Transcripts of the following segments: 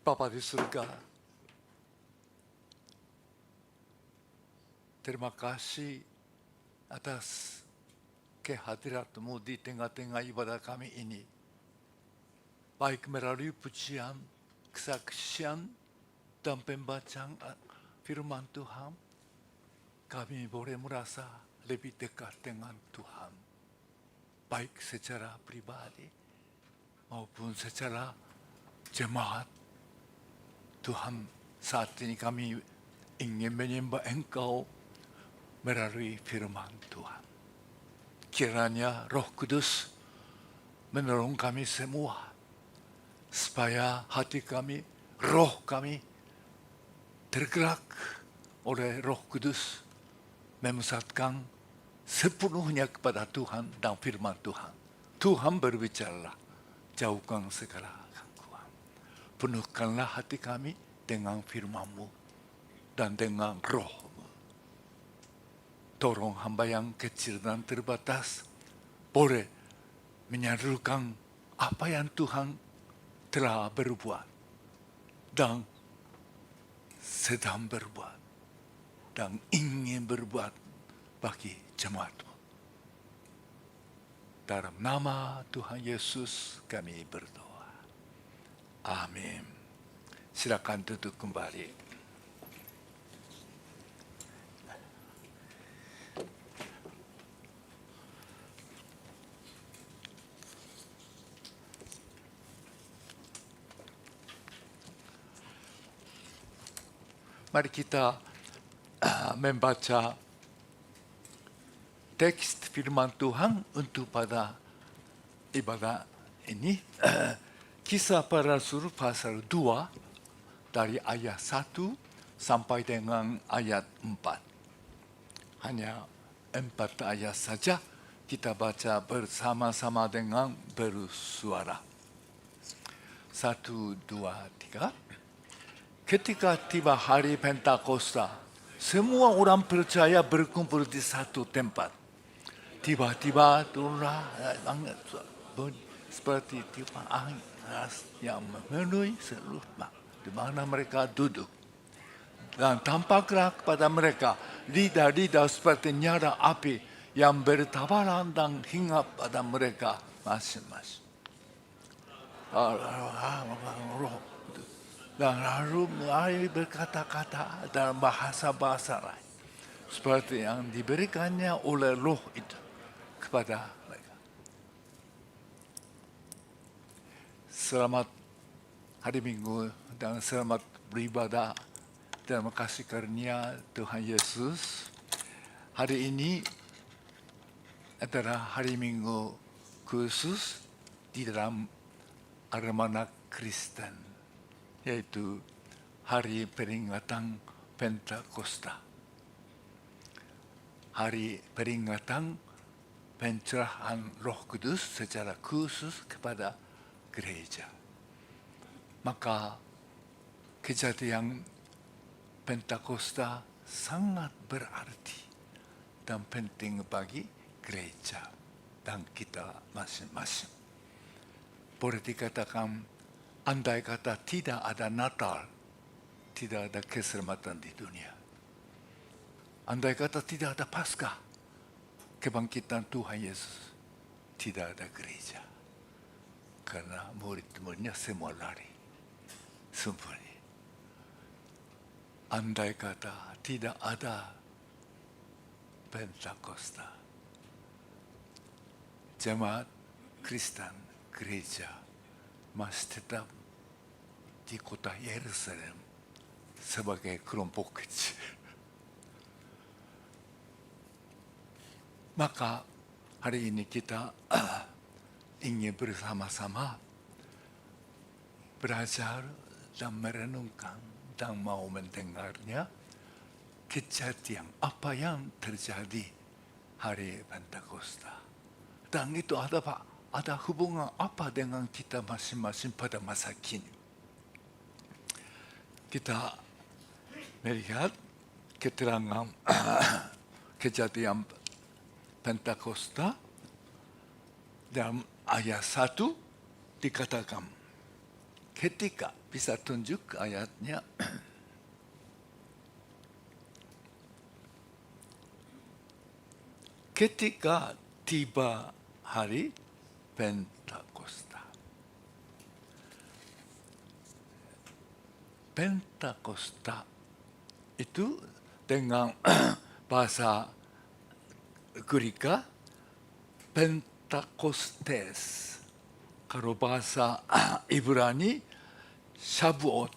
Bapa di surga, terima kasih atas kehadirat-Mu di tengah-tengah ibadah kami ini. Baik melalui pujian, kesaksian, dan pembacaan firman Tuhan, kami boleh merasa lebih dekat dengan Tuhan. Baik secara pribadi maupun secara jemaat. Tuhan, saat ini kami ingin menyembah Engkau melalui firman Tuhan. Kiranya Roh Kudus menolong kami semua, supaya hati kami, roh kami tergerak oleh Roh Kudus, memusatkan sepenuhnya kepada Tuhan dan firman Tuhan. Tuhan berbicara, jauhkan segala gangguan. Penuhkanlah hati kami dengan firman-Mu dan dengan Roh-Mu. Tolong hamba yang kecil dan terbatas boleh menyalurkan apa yang Tuhan telah berbuat dan sedang berbuat dan ingin berbuat bagi jemaat-Mu. Dalam nama Tuhan Yesus kami berdoa. Amin. Silakan duduk kembali. Mari kita membaca teks firman Tuhan untuk pada ibadah ini. Kisah Para Rasul pasal 2 dari ayat 1 sampai dengan ayat 4. Hanya 4 ayat saja kita baca bersama-sama dengan bersuara. 1, 2, 3. Ketika tiba hari Pentakosta, semua orang percaya berkumpul di satu tempat. Tiba-tiba turunlah seperti tiupan angin yang memenuhi seluruh di mana mereka duduk. Dan tampaklah kepada mereka lidah-lidah seperti nyala api yang bertabaran dan hinggap pada mereka masing-masing. Dan lalu mulai berkata-kata dalam bahasa-bahasa lain, seperti yang diberikannya oleh Roh itu kepada mereka. Selamat hari Minggu dan selamat beribadah dalam kasih karunia Tuhan Yesus. Hari ini adalah hari Minggu khusus di dalam agama Kristen, yaitu hari peringatan Pentakosta. Hari peringatan pencurahan Roh Kudus secara khusus kepada gereja. Maka kejadian Pentakosta sangat berarti dan penting bagi gereja dan kita masing-masing. Boleh dikatakan, andai kata tidak ada Natal, tidak ada keselamatan di dunia. Andai kata tidak ada Paskah, kebangkitan Tuhan Yesus, tidak ada gereja. Karena murid-muridnya semua lari, sembunyi. Andai kata tidak ada Pentakosta, jemaat Kristen, gereja masih tetap di kota Yerusalem sebagai kelompok kecil. Maka hari ini kita ingin bersama-sama belajar dan merenungkan dan mau mendengarnya kejadian apa yang terjadi hari Pentakosta. Dan itu ada hubungan apa dengan kita masing-masing pada masa kini. Kita melihat keterangan kejadian Pentakosta dalam ayat 1 dikatakan, ketika bisa tunjuk ayatnya. Ketika tiba hari Pentakosta. Pentakosta itu dengan bahasa Greek Pentakostes. Kalau bahasa Ibrani Shavuot,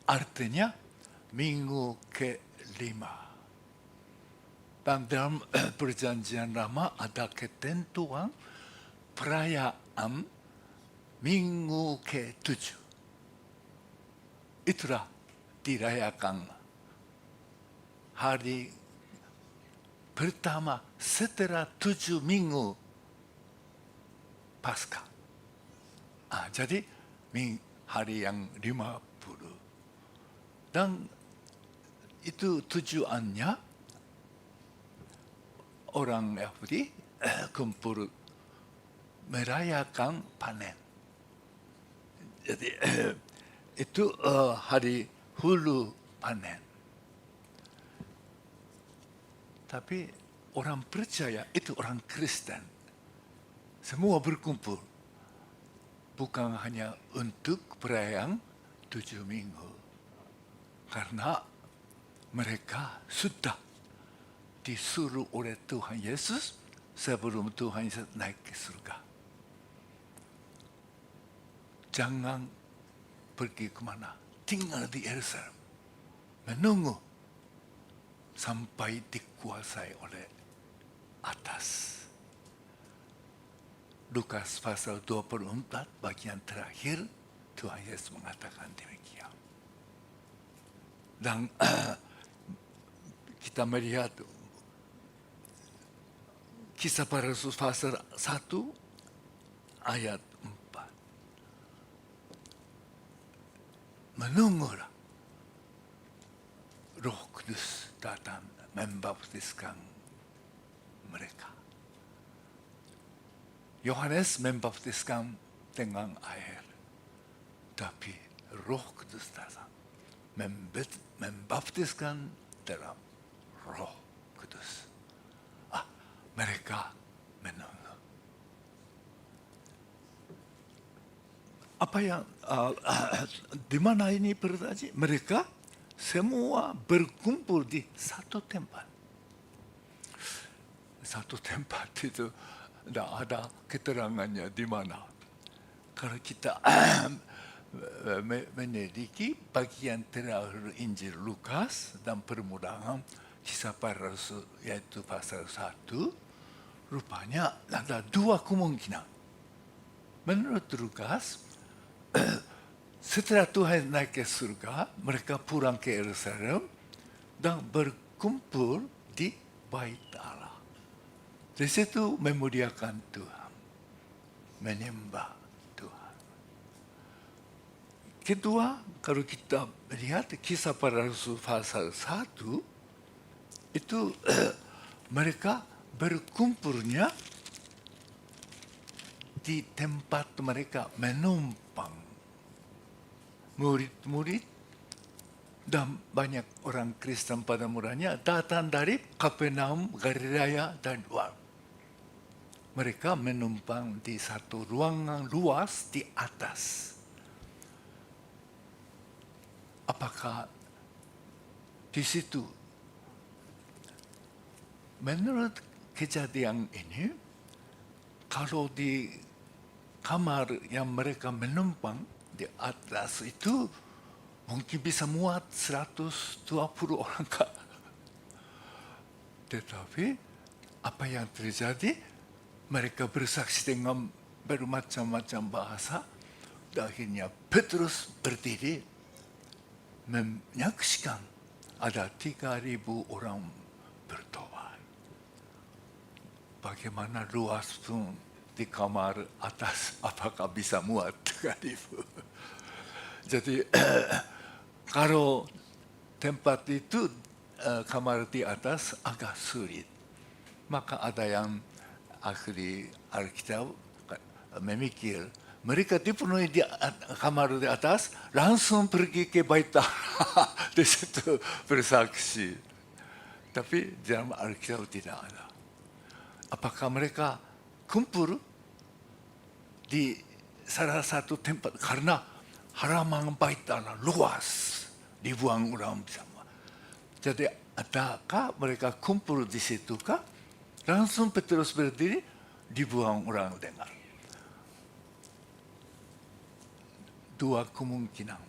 artinya minggu ke-5. Dan dalam perjanjian lama ada ketentuan perayaan minggu ke-7. Itulah dirayakan hari pertama setelah 7 minggu Paskah. Jadi hari yang 50. Dan itu tujuannya orang Yahudi kumpul merayakan panen. Jadi itu hari hulu panen. Tapi orang percaya itu orang Kristen. Semua berkumpul. Bukan hanya untuk perayaan 7 minggu. Karena mereka sudah disuruh oleh Tuhan Yesus sebelum Tuhan Yesus naik ke surga. Jangan pergi kemana, tinggal di Yerusalem, menunggu sampai dikuasai oleh atas. Lukas pasal 24 bagian terakhir Tuhan Yesus mengatakan demikian. Dan kita melihat Kisah Para Rasul pasal 1 ayat 4. Menunggulah Roh Kudus datang membaptiskan mereka. Yohanes membaptiskan dengan air. Tapi Roh Kudus datang membaptiskan dalam Roh Kudus. Mereka menunggu. Apa yang di mana ini berarti? Mereka semua berkumpul di satu tempat. Satu tempat itu tidak ada keterangannya di mana. Kalau kita meneliti bagian terakhir Injil Lukas dan permulaan Kisah Para Rasul yaitu pasal 1, rupanya ada dua kemungkinan. Menurut Lukas, setelah Tuhan naik ke surga, mereka pulang ke Yerusalem dan berkumpul di Bait Allah. Di situ memuliakan Tuhan, menyembah Tuhan. Kedua, kalau kita lihat Kisah Para Rasul pasal 1, itu mereka berkumpulnya di tempat mereka menumpang. Murid-murid dan banyak orang Kristen pada mulanya datang dari Kapernaum, Galilea, dan luar. Mereka menumpang di satu ruangan luas di atas. Apakah di situ menurut kejadian ini, kalau di kamar yang mereka menumpang di atas itu mungkin bisa muat 120 orang. Tetapi apa yang terjadi? Mereka bersaksi dengan bermacam-macam bahasa. Dan akhirnya Petrus berdiri menyaksikan ada 3.000 orang bertobat. Bagaimana luas pun di kamar atas, apakah bisa muat 3.000? Jadi kalau tempat itu kamar di atas agak sulit, maka ada yang ahli Alkitab memikir mereka dipenuhi di kamar di atas, langsung pergi ke Baita. Di situ bersaksi. Tapi dalam Alkitab tidak ada. Apakah mereka kumpul di salah satu tempat karena halaman Baita luas, ribuan orang bersama. Jadi adakah mereka kumpul di situ kah? Langsung Petrus berdiri, ribuan orang dengar. Dua kemungkinan.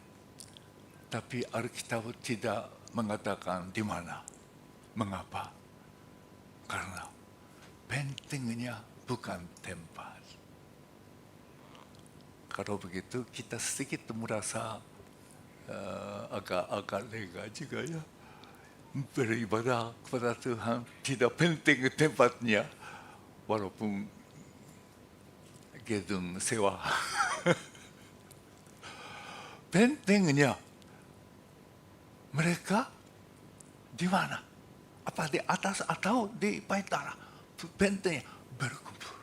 Tapi Alkitab tidak mengatakan di mana. Mengapa? Karena pentingnya bukan tempat. Kalau begitu kita sedikit merasa agak lega juga ya. Beribadah kepada Tuhan tidak penting tempatnya, walaupun gedung sewa. Pentingnya mereka di mana? Apa di atas atau di Baitara? Pentingnya berkumpul.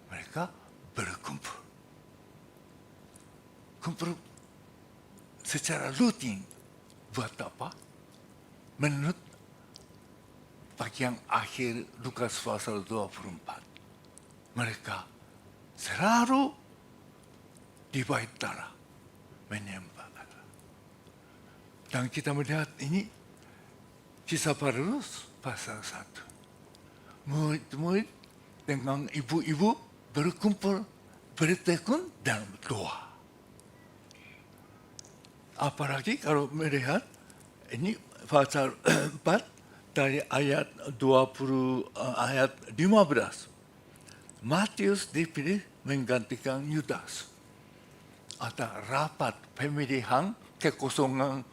Mereka berkumpul. Kumpul secara rutin buat apa? Menurut bagian akhir Lukas pasal 24, mereka selalu di Baitara menyembah Allah. Dan kita melihat ini kisah Paulus pasal 1. Murid-murid dengan ibu-ibu berkumpul bertekun dan doa. Apalagi kalau melihat ini pasal 4 dari ayat 20 ayat 15. Matius dipilih menggantikan Yudas. Ada rapat pemilihan kekosongan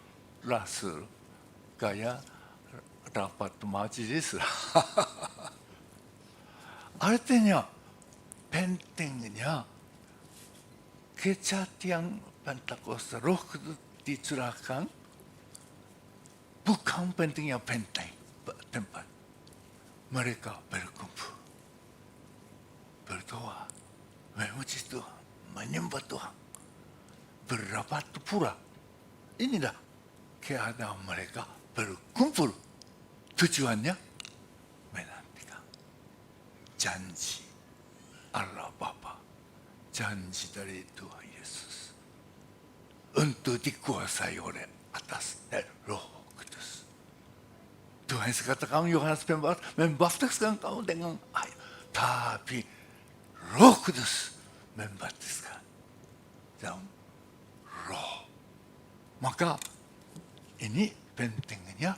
rasul. Kayak rapat majelis. Artinya pentingnya kejadian Pentakosta Roh Kudus dicurahkan bukan pentingnya tempat. Mereka berkumpul, berdoa, memuji Tuhan, menyembah Tuhan, berapat pura. Inilah keadaan mereka berkumpul. Tujuannya menantikan janji Allah Bapa, janji dari Tuhan Yesus untuk dikuasai oleh atas Roh Kudus. Tuhan Yesus katakan Yohanes membaptiskan kamu dengan air, tapi Roh Kudus membaptiskan dalam Roh. Maka ini pentingnya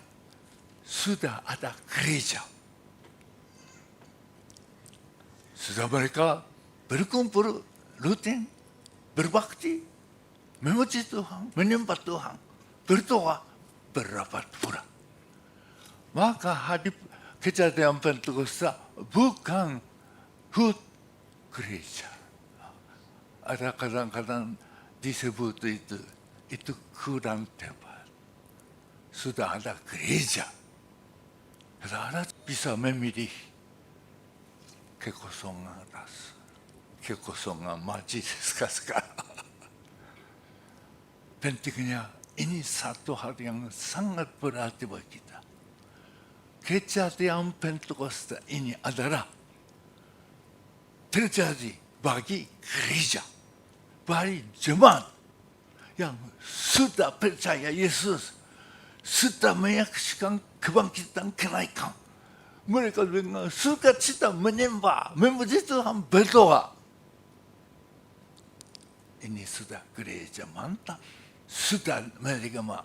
sudah ada gereja. Sudah mereka berkumpul rutin, berbakti, memuji Tuhan, menyembah Tuhan, berdoa, berapat pura. Maka hari kejadian Pentakosta bukan hut gereja. Ada kadang-kadang disebut itu kurang tepat. Sudah ada gereja. Sudah ada bisa memilih kekosongan ras, kekosongan majelis sekarang. Pentingnya ini satu hal yang sangat berarti bagi kita. Kejadian Pentakosta ini adalah terjadi bagi gereja, bagi jemaat yang sudah percaya Yesus, sudah menyaksikan kebangkitan kenaikan. Mereka dengan sukacita menyembah, memuji Tuhan, berdoa. Ini sudah gereja mantap, sudah menerima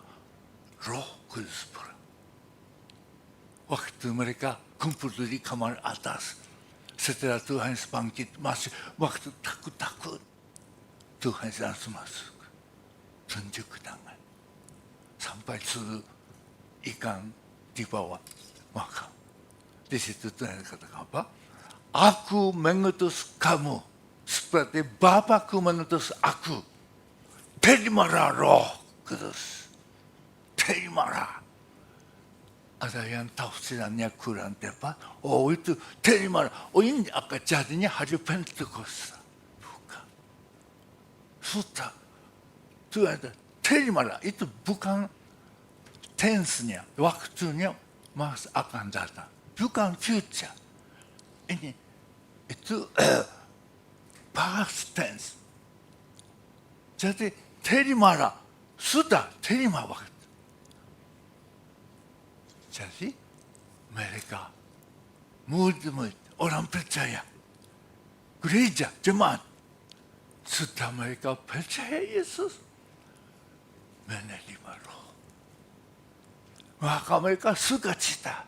Roh Kudus pula. Waktu mereka kumpul di kamar atas, setelah Tuhan bangkit, masih waktu takut-takut, Tuhan langsung masuk, tunjuk tangan, sampai seluruh ikan di bawah makan. Di situ Tuhan katakan apa? Aku mengutus kamu seperti Bapakku mengutus aku. Terimalah Roh Kudus. Terimalah. Ada yang tafsirannya kurang tepat. Oh itu terimalah. Oh ini akan jadinya hari Pentakosta. Bukan. sudah. Itu ada terima itu bukan tense-nya, waktunya masih akan datang. Bukan future. Ini itu past tense. Jadi terimalah, sudah terima waktu. Jadi mereka murid-murid, orang percaya, gereja, jemaat, sudah mereka percaya Yesus, menerima Roh. Maka mereka sukacita,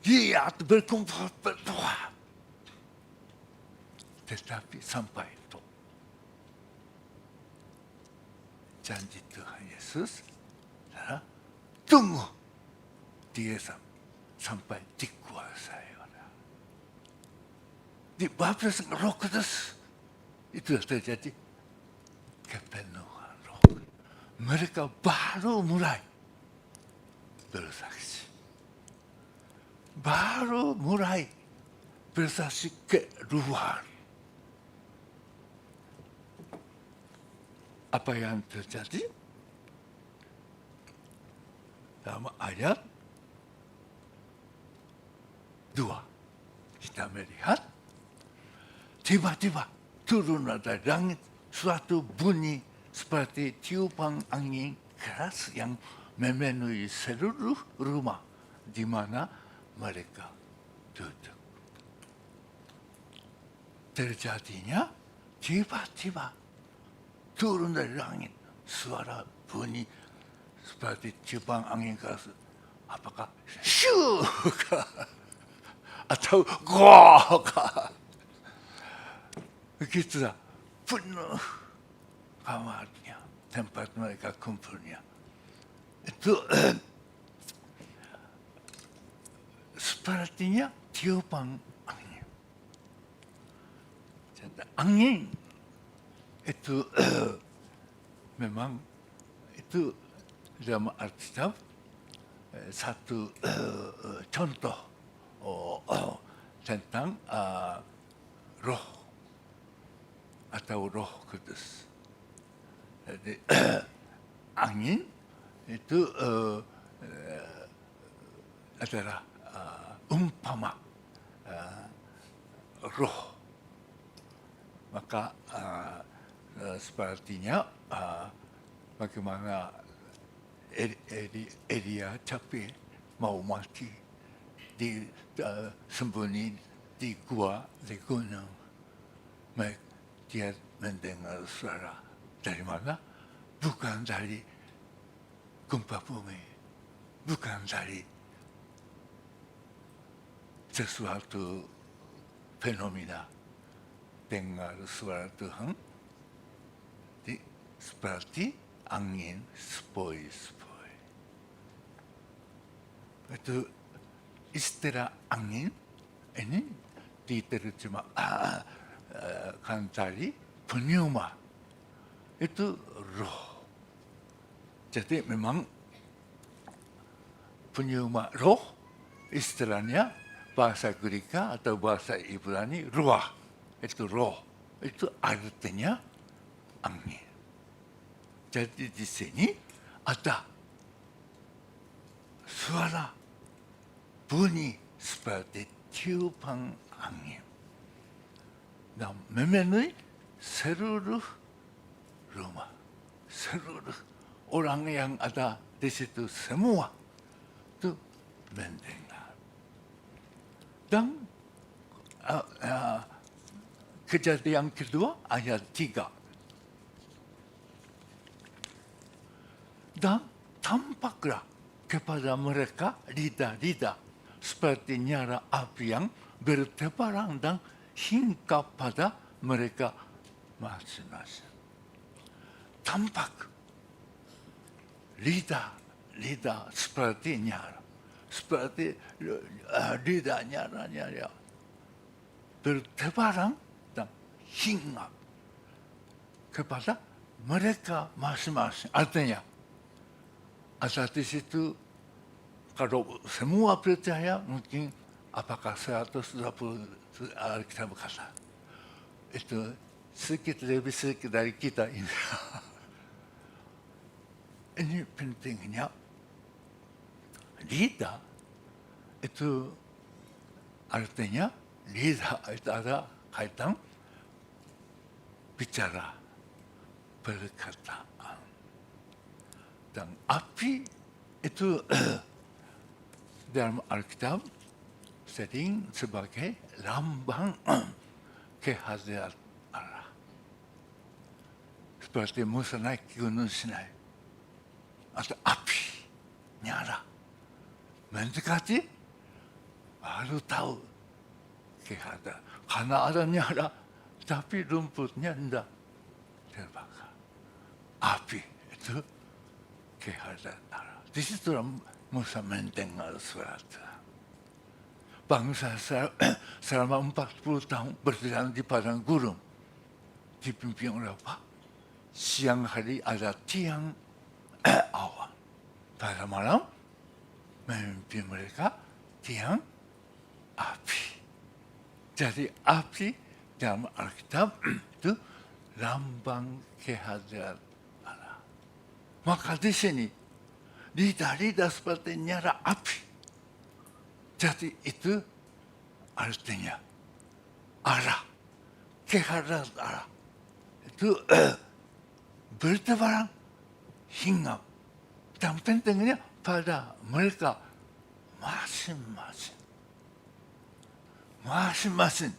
giat berkumpul berdoa. Tetapi sampai itu janji Tuhan Yesus adalah tunggu dia sampai dikuasai orang. Di baptis Roh Kudus itu terjadi kepenuhan Roh. Mereka baru mulai bersaksi. Baru mulai bersaksi keluar. Apa yang terjadi? Dalam ayat 2 kita melihat tiba-tiba turun dari langit suatu bunyi seperti tiupan angin keras yang memenuhi seluruh rumah di mana mereka duduk. Terjadinya tiba-tiba turun dari langit suara bunyi seperti tiupan angin keras. Apakah syuh atau goh? Begitulah penuh kamarnya, tempat mereka kumpulnya. Itu sepertinya tiupan angin. Jadi angin itu memang itu dalam Alkitab satu contoh tentang roh atau Roh Kudus. Jadi angin itu adalah umpama roh. Maka sepertinya bagaimana Elia capek mau mati di sembunyi di gua di gunung. Dia mendengar suara dari mana? Bukan dari gempa bumi, bukan dari sesuatu fenomena. Dengar suara Tuhan seperti angin sepoi-sepoi. Itu istilah angin ini diterjemahkan tadi pneuma. Itu roh. Jadi memang pneuma roh istilahnya bahasa Greka atau bahasa Ibrani ruah. Itu roh. Itu artinya angin. Jadi di sini ada suara bunyi seperti tiupan angin. Dan memenuhi seluruh rumah. Seluruh orang yang ada di situ semua itu mendengar. Dan kejadian kedua ayat 3. Dan tampaklah kepada mereka lidah-lidah seperti nyala api yang bertebaran dan hinggap pada mereka masing-masing. Tampak lidah seperti nyala, seperti lidah nyala bertebaran dan hinggap kepada mereka masing-masing. Artinya ada di situ, kalau semua percaya mungkin apakah 120 Alkitab kata itu sedikit lebih sedikit dari kita ini. Ini pentingnya leader itu artinya leader itu ada kaitan bicara, perkataan. Dan api itu dalam Alkitab sering sebagai lambang kehadiran Allah. Seperti Musa naik gunung Sinai, ada api nyala, mendekati baru tahu kehadiran. Karena ada nyala, tapi rumputnya tidak terbakar. Api itu kehadiran Allah. Di situ Musa mendengar suara. Bangsa selama 40 tahun berjalan di padang gurun, dipimpin oleh apa? Siang hari ada tiang awan. Pada malam memimpin mereka tiang api. Jadi api dalam Alkitab itu lambang kehadiran Allah. Maka di sini lidah seperti nyala api. Jadi itu artinya Allah, kehadiran Allah itu bertebaran hinggap. Dan pentingnya pada mereka masing-masing.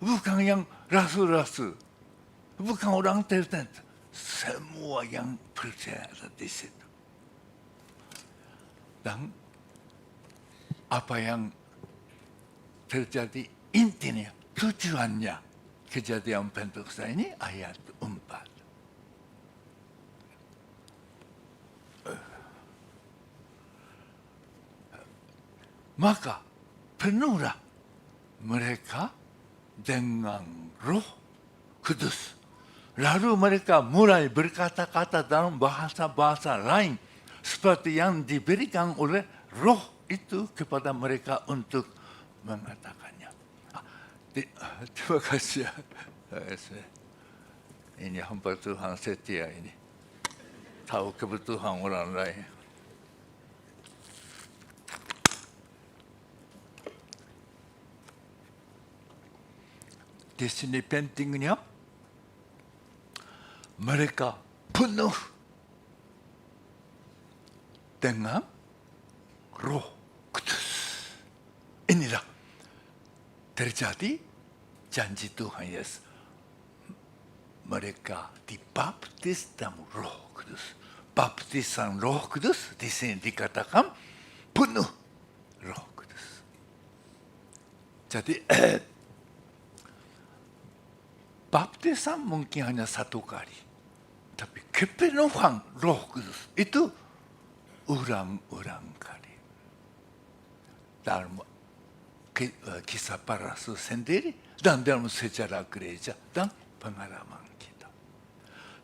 Bukan yang rasul-rasul, bukan orang tertentu, semua yang percaya di situ. Dan apa yang terjadi intinya, tujuannya kejadian Pentakosta ini ayat 4. Maka penuhlah mereka dengan Roh Kudus. Lalu mereka mulai berkata-kata dalam bahasa-bahasa lain seperti yang diberikan oleh Roh itu kepada mereka untuk mengatakannya. Terima kasih. Ini hamba Tuhan setia ini. Tahu kebutuhan orang lain. Di sini pentingnya mereka penuh dengan Roh Kudus. Inilah terjadi janji Tuhan Yesus. Mereka dibaptis dalam Roh Kudus. Baptisan Roh Kudus di sini dikatakan penuh Roh Kudus. Jadi baptisan mungkin hanya satu kali, tapi kepenuhan Roh Kudus itu ulang-ulang kali. Dalam kisah para rasul sendiri dan dalam sejarah gereja dan pengalaman kita.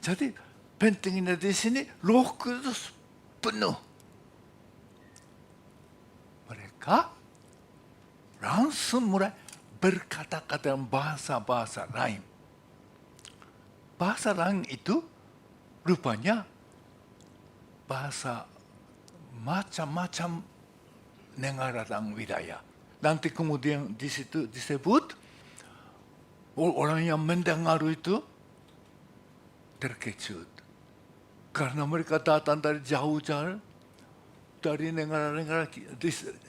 Jadi pentingnya di sini Roh Kudus penuh. Mereka langsung mulai berkata-kata dalam bahasa-bahasa lain. Bahasa lain itu rupanya bahasa macam-macam negara dan wilayah. Nanti kemudian di situ disebut orang yang mendengar itu terkejut. Karena mereka datang dari jauh-jauh, dari negara-negara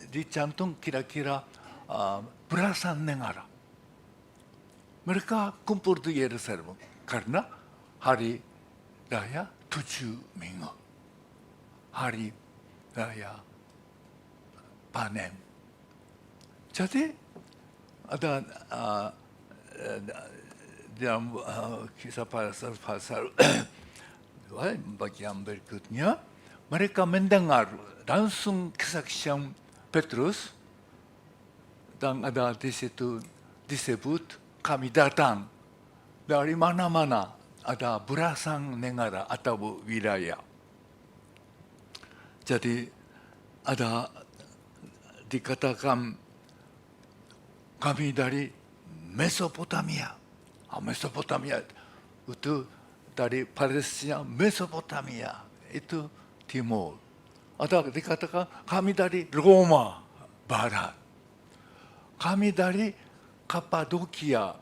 dicantum kira-kira belasan negara. Mereka kumpul di Yerusalem karena hari raya 7 minggu. Hari raya panen. Jadi ada dalam kisah pasal bagian berikutnya mereka mendengar langsung kesaksian Petrus dan ada di situ disebut kami datang dari mana-mana, ada belasan negara atau wilayah. Jadi ada dikatakan kami dari Mesopotamia, Mesopotamia itu dari Palestina, Mesopotamia itu timur. Atau dikatakan kami dari Roma barat, kami dari Kapadokia,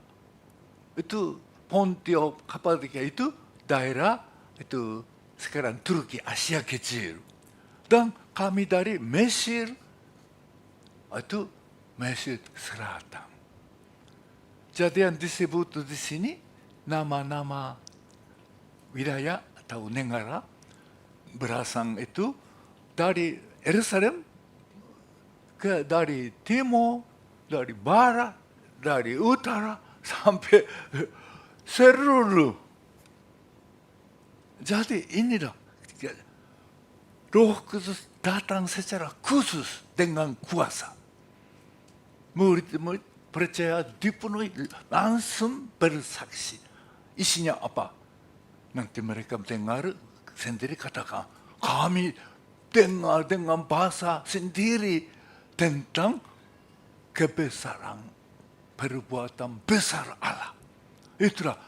itu Pontio Kapadokia itu daerah itu sekarang Turki Asia Kecil, dan kami dari Mesir itu Mesir Selatan. Jadi yang disebut di sini nama-nama wilayah atau negara berasal itu dari Yerusalem dari timur, dari barat, dari utara sampai seluruh. Jadi inilah Roh Kudus datang secara khusus dengan kuasa. Murid-murid percaya dipenuhi langsung bersaksi. Isinya apa? Nanti mereka dengar sendiri katakan, kami dengar dengan bahasa sendiri tentang kebesaran perbuatan besar Allah. Itulah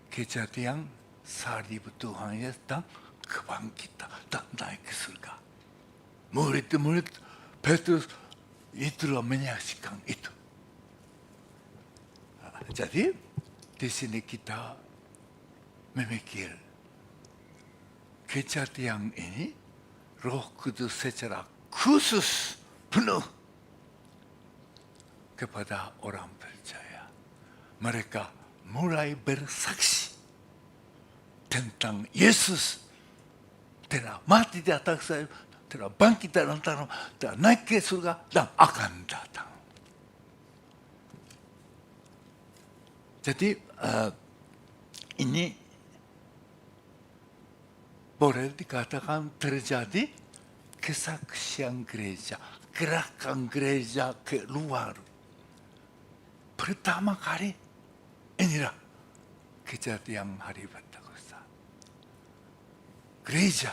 kejadian salib Tuhan Yesus dan kebangkitan dan naik ke surga. Murid-murid Petrus itulah menyaksikan itu. Jadi di sini kita memikir kejadian ini Roh Kudus secara khusus penuh kepada orang percaya. Mereka mulai bersaksi tentang Yesus telah mati di atas salib, telah bangkit dari antara, telah naik ke surga dan akan datang. Jadi ini boleh dikatakan terjadi kesaksian gereja, gerakan gereja keluar. Pertama kali inilah kejadian hari Pentakosta. Gereja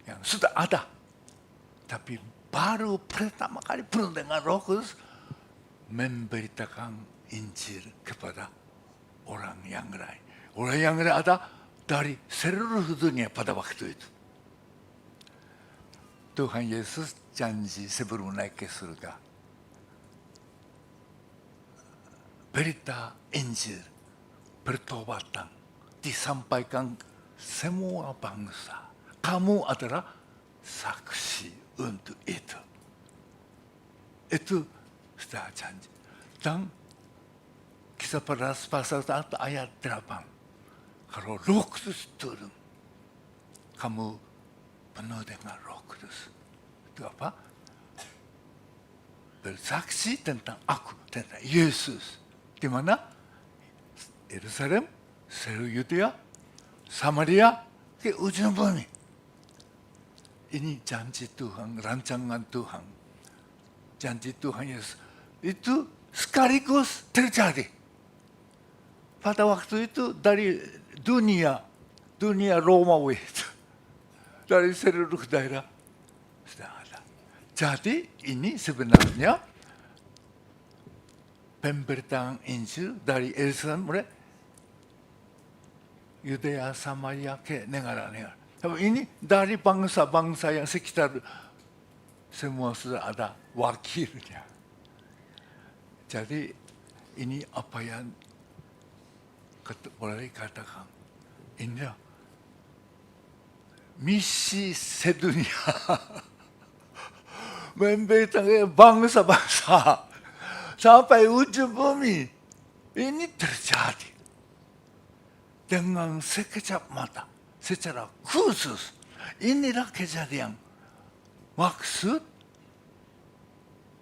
yang sudah ada, tapi baru pertama kali penuh dengan Roh Kudus memberitakan Injil kepada orang yang lain. Orang yang lain ada dari seluruh dunia pada waktu itu. Tuhan Yesus janji sebelum naik ke surga, berita Injil, pertobatan disampaikan semua bangsa. Kamu adalah saksi untuk itu. Itu sudah janji. Dan kisah para rasul pasal 1 ayat 8. Kalau Roh Kudus turun, kamu penuh dengan Roh Kudus. Itu apa? Bersaksi tentang aku, tentang Yesus. Di mana? Yerusalem, seluruh Yudea, Samaria, ke ujung bumi. Ini janji Tuhan, rancangan Tuhan. Janji Tuhan Yesus. Itu sekaligus terjadi. Pada waktu itu dari dunia Romawi itu, dari seluruh daerah sudah ada. Jadi ini sebenarnya pemberitaan Injil dari Yerusalem mulai Yudea, Samaria ke negara-negara. Tapi ini dari bangsa-bangsa yang sekitar semua sudah ada wakilnya. Jadi ini apa yang boleh dikatakan, inilah misi sedunia. Memberitakan bangsa-bangsa sampai ujung bumi. Ini terjadi dengan sekejap mata, secara khusus. Inilah kejadian. Maksud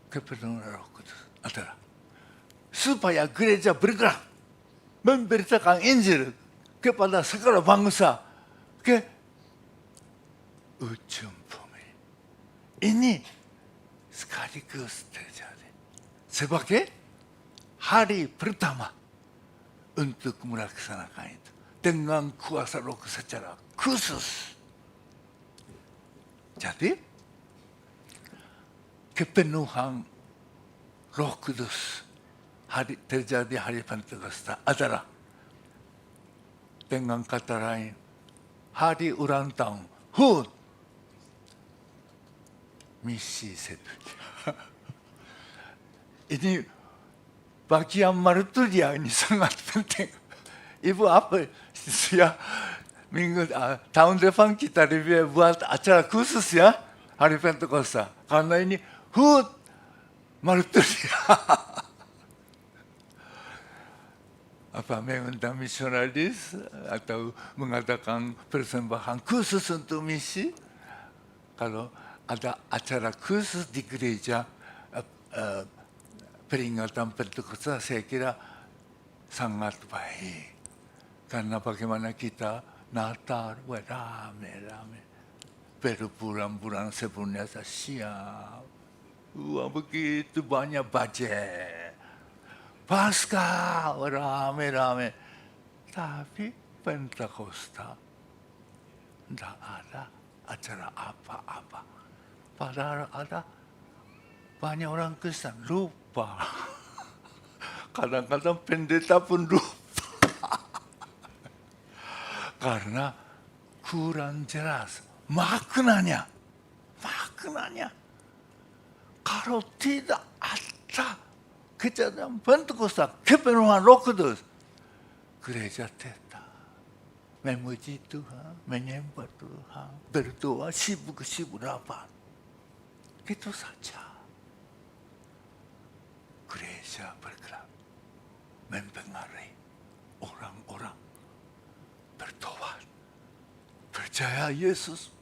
kepenuhan Roh Kudus adalah supaya gereja bergerak memberitakan Injil kepada segala bangsa ke ujung bumi. Ini sekaligus terjadi sebagai hari pertama untuk melaksanakan itu dengan kuasa Roh secara khusus. Jadi kepenuhan Roh Kudus terjadi hari Pentakosta adalah dengan kata lain, hari ulang tahun, HUT, misi sedunia. Ini bagian Marturia ini sangat penting. Ibu apa ya? Tahun depan kita lebih buat acara khusus ya, hari Pentakosta. Karena ini HUT Marturia. Apa mengundang misionaris atau mengadakan persembahan khusus untuk misi. Kalau ada acara khusus di gereja peringatan Pentakosta, saya kira sangat baik. Karena bagaimana kita Natal, rame-rame. Berbulan-bulan sebelumnya saya siap. Wah, begitu banyak budget. Paskah, rame-rame. Tapi Pentakosta, tidak ada acara apa-apa. Padahal ada banyak orang Kristen lupa. Kadang-kadang pendeta pun lupa. Karena kurang jelas maknanya. Kalau tidak ada kejadian Pentakosta, kepenuhan Roh Kudus, gereja tetap memuji Tuhan, menyembah Tuhan, berdoa, sibuk-sibuk rapat. Itu saja. Gereja bergerak, mempengaruhi orang-orang bertobat, percaya Yesus,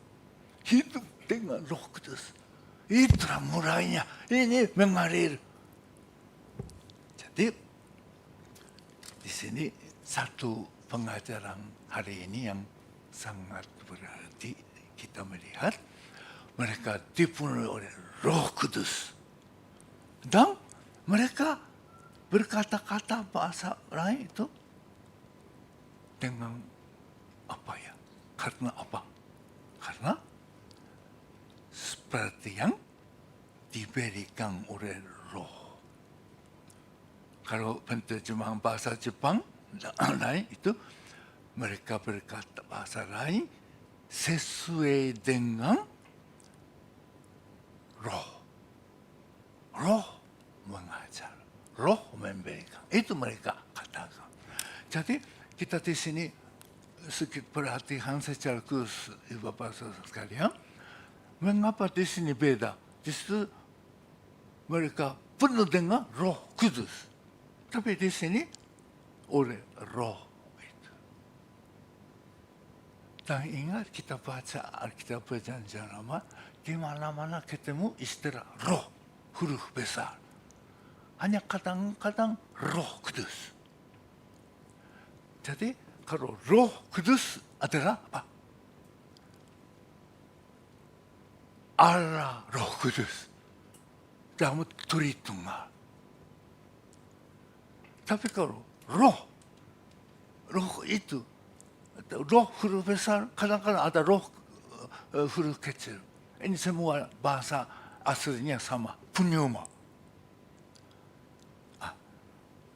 hidup dengan Roh Kudus. Itulah mulainya. Ini mengalir. Jadi di sini satu pengajaran hari ini yang sangat berarti kita melihat mereka dipenuhi oleh Roh Kudus dan mereka berkata-kata bahasa lain itu dengan apa ya? Karena apa? Karena seperti yang diberikan oleh Roh. Kalau penterjemahan bahasa Jepang lain itu mereka berkata bahasa lain sesuai dengan Roh. Roh mengajar, Roh memberikan. Itu mereka katakan. Jadi kita di sini sedikit perhatian secara khusus, Bapak sekalian. Mengapa di sini beda? Di situ mereka penuh dengan Roh Kudus. Tapi di sini oleh Roh itu. Dan ingat kita baca Alkitab Perjanjian Lama, di mana-mana ketemu istilah Roh, huruf besar. Hanya kadang-kadang Roh Kudus. Jadi kalau Roh Kudus adalah apa? Allah Roh Kudus dalam Tritunggal. Tapi kalau Roh itu, Roh huruf besar, kadang-kadang ada Roh huruf kecil. Ini semua bahasa aslinya sama, pneuma.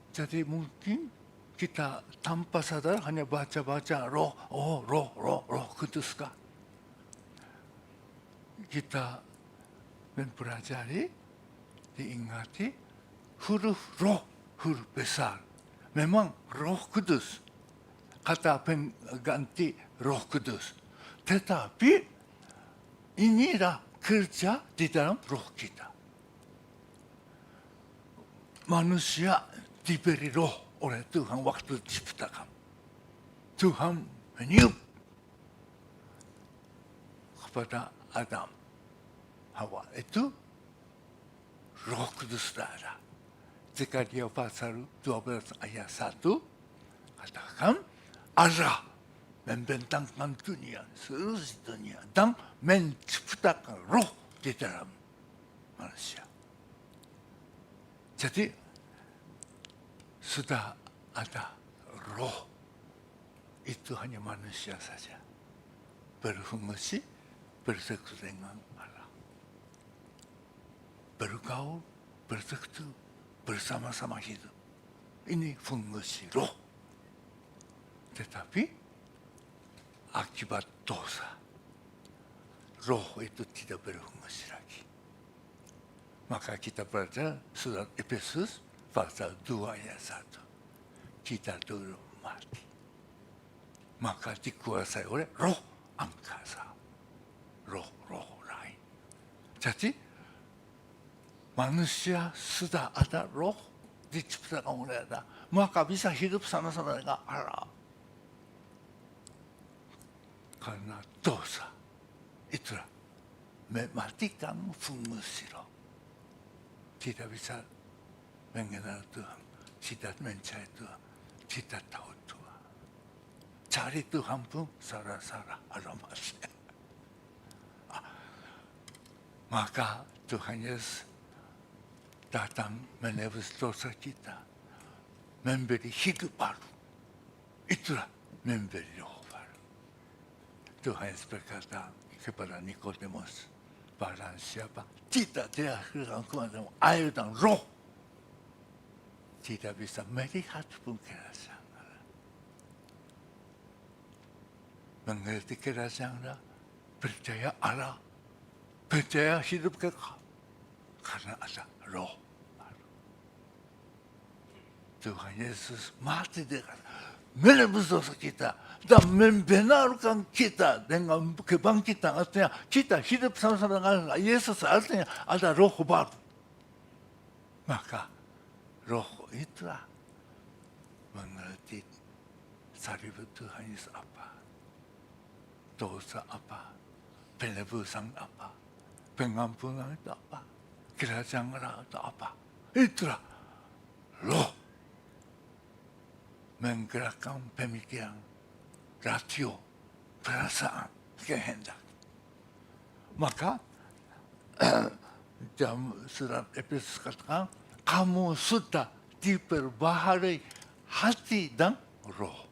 Jadi mungkin kita tanpa sadar hanya baca-baca Roh, Roh Kudus kah? Kita mempelajari, diingati huruf Roh, huruf besar. Memang Roh Kudus, kata pengganti Roh Kudus. Tetapi inilah kerja di dalam roh kita. Manusia diberi roh oleh Tuhan waktu diciptakan. Tuhan meniup kepada Adam, Hawa. Itu Roh Kudus ada. Jika dia pasal 12 ayat 1 katakan Allah membentangkan dunia, seluruh dunia dan menciptakan roh di dalam manusia. Jadi sudah ada roh, itu hanya manusia saja. Berfungsi, bersekutu dengan Allah. Bergaul, bersekutu, bersama-sama hidup. Ini fungsi roh. Tetapi akibat dosa, roh itu tidak berfungsi lagi. Maka kita baca surat Efesus pasal 2 ayat 1. Kita dulu mati. Maka dikuasai oleh roh angkasa. Roh lain. Jadi manusia sudah ada roh diciptakan oleh Allah. Maka bisa hidup sama-sama dengan Allah. Karena dosa. Itulah mematikan fungsi roh. Tidak bisa mengenal Tuhan, tidak mencari Tuhan, tidak tahu Tuhan. Cari Tuhan pun salah-salah alamatnya. Maka Tuhan Yesus datang menebus dosa kita, memberi hidup baru. Itulah memberi roh baru. Tuhan Yesus berkata kepada Nikodemus, barang siapa tidak dilahirkan kembali air dan roh, tidak bisa melihat pun kerajaan Allah. Mengerti kerajaan Allah, percaya Allah, percaya hidup kekal, karena ada roh baru. Tuhan Yesus mati dengan menebus dosa kita dan membenarkan kita dengan kebangkitan. Artinya kita hidup sama-sama dengan Yesus, artinya ada roh baru. Maka roh itulah mengerti salib Tuhan Yesus apa, dosa apa, penebusan apa, pengampunan itu apa, kerajaan Allah itu apa. Itulah roh menggerakkan pemikiran, rasio, perasaan, kehendak. Maka dalam surat Efesus katakan, kamu sudah diperbaharui hati dan roh.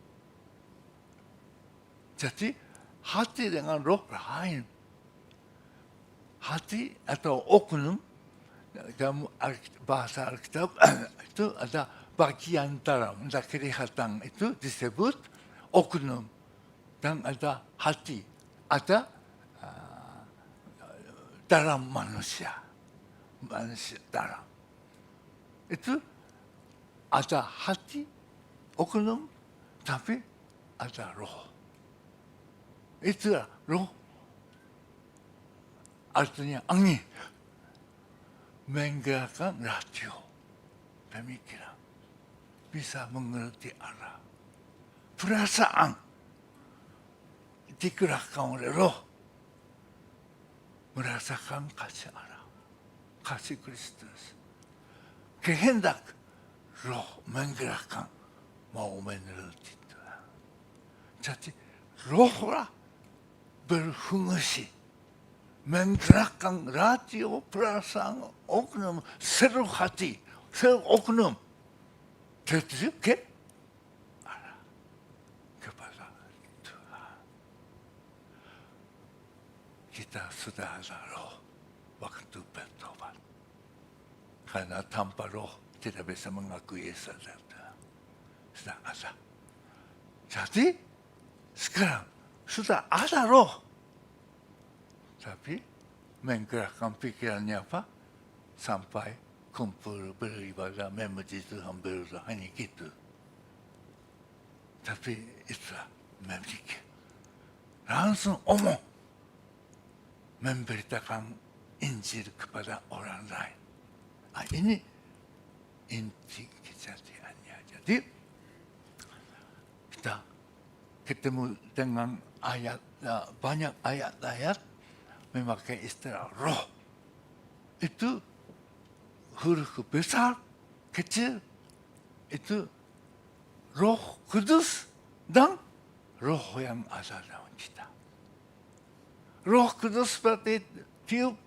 Jadi hati dengan roh lain. Hati atau oknum dalam bahasa Alkitab itu ada bagian dalam, dan kelihatan itu disebut oknum, dan ada hati, ada dalam manusia dalam. Itu ada hati, oknum, tapi ada roh. Itulah roh. Artinya angin, menggerakkan rasio, pemikiran, bisa mengerti Allah. Perasaan digerakkan oleh roh, merasakan kasih Allah, kasih Kristus. Kehendak, roh menggerakkan, mau menuruti Tuhan. Jadi rohlah berfungsi, menggerakkan rasio, perasaan, oknum, seluruh hati, seluruh oknum, tertuju ke Allah, kepada Tuhan. Kita sudah ada roh waktu bertobat. Karena tanpa roh tidak bisa mengakui Yesus adalah Tuhan. Sudah ada. Jadi sekarang sudah ada roh. Tapi menggerakkan pikirannya apa? Sampai kumpul beribadah, memuji Tuhan, berdoa, hanya gitu. Tapi itulah memiliki. Langsung omong. Memberitakan Injil kepada orang lain. Ini inti kejadiannya. Jadi kita ketemu dengan ayat, banyak ayat-ayat memakai istilah roh. Itu huruf besar, kecil, itu Roh Kudus dan roh yang ada dalam kita. Roh Kudus seperti tiup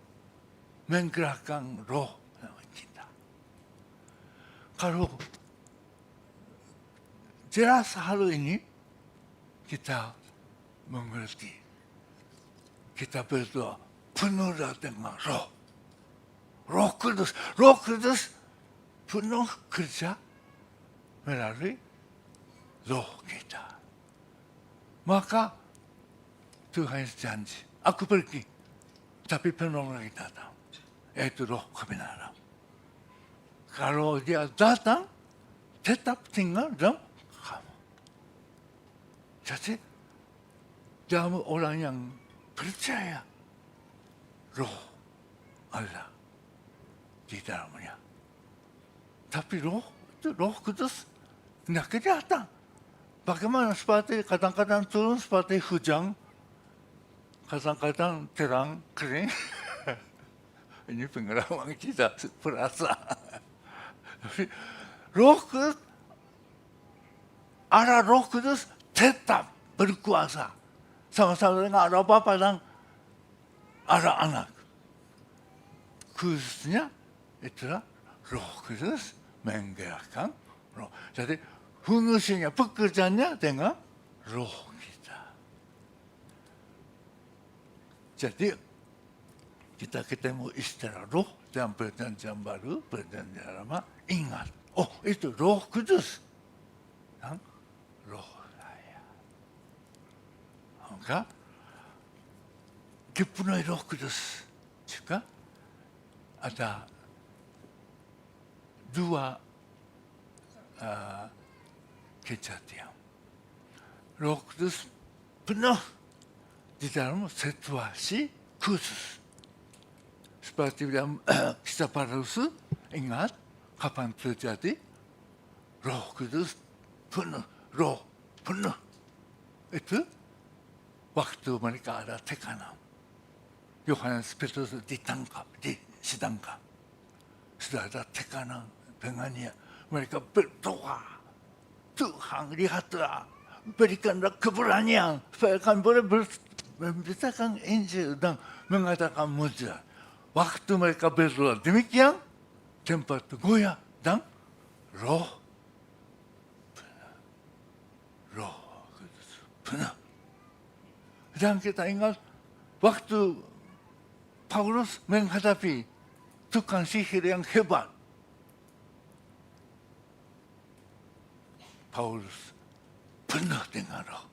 menggerakkan roh dalam kita. Kalau jelas hal ini kita mengerti, kita berdoa penuhlah dengan roh. Roh Kudus penuh kerja melalui roh kita. Maka Tuhan Yesus janji, aku pergi, tapi penolong lagi datang, yaitu Roh kebenaran. Kalau dia datang, tetap tinggal dalam kamu. Jadi, kamu orang yang percaya Roh Allah di dalamnya. Tapi Roh itu Roh Kudus tidak kelihatan. Bagaimana seperti kadang-kadang turun seperti hujan, kadang-kadang terang, kering. Ini pengalaman kita perasa. Tapi Roh Kudus, arah Roh Kudus tetap berkuasa. Sama-sama dengan arah Bapa dan arah Anak. Khususnya itulah Roh Kudus menggerakkan Roh. Jadi fungsinya, pekerjaannya dengan Roh kita. Jadi kita ketemu istilah Roh dalam perjanjian baru, perjanjian lama, ingat, oh itu Roh Kudus dan Roh saya. Maka dipenuhi Roh Kudus juga ada dua kejadian. Roh Kudus penuh di dalam situasi khusus. Seperti dalam kisah para rasul, ingat kapan terjadi? Roh Kudus penuh, Roh penuh. Itu waktu mereka ada tekanan. Yohanes Petrus ditangkap, disidangkan. Sudah ada tekanan dengannya. Mereka berdoa, Tuhan lihatlah, berikanlah keberanian supaya kami boleh memberitakan Injil dan mengatakan mujizat. Waktu mereka berdoa demikian, tempat itu goyah dan Roh penuh. Roh Kudus penuh. Dan kita ingat waktu Paulus menghadapi tukang sihir yang hebat. Paulus penuh dengan Roh.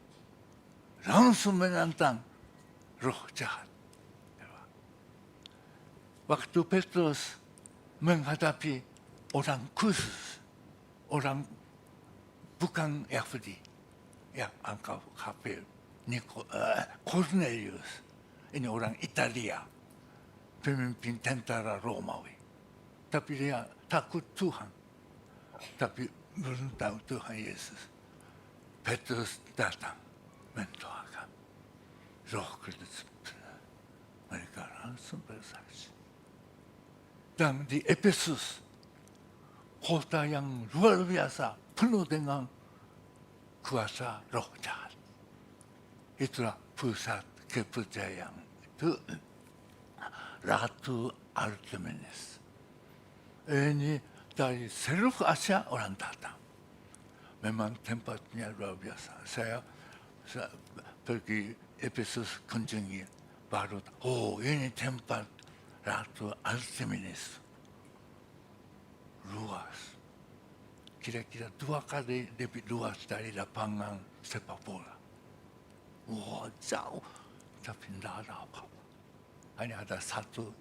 Langsung menantang roh jahat. Waktu Petrus menghadapi orang khusus, orang bukan Yahudi, yang angkat kafir, Cornelius, ini orang Italia, pemimpin tentara Romawi. Tapi dia takut Tuhan, tapi belum tahu Tuhan Yesus. Petrus datang mendoakan. Roh Kudus mereka langsung bersaksi. Dan di Efesus, kota yang luar biasa, penuh dengan kuasa roh jahat. Itulah pusat kepercayaan itu Ratu Artemis. Ini dari seluruh Asia orang datang. Memang tempatnya luar biasa. Saya pergi Efesus kunjungi, baru ini tempat Ratu Artemis. Luas. Kira-kira 2 kali lebih luas dari lapangan sepak bola. Wah, jauh. Tapi tidak ada apa-apa. Hanya ada satu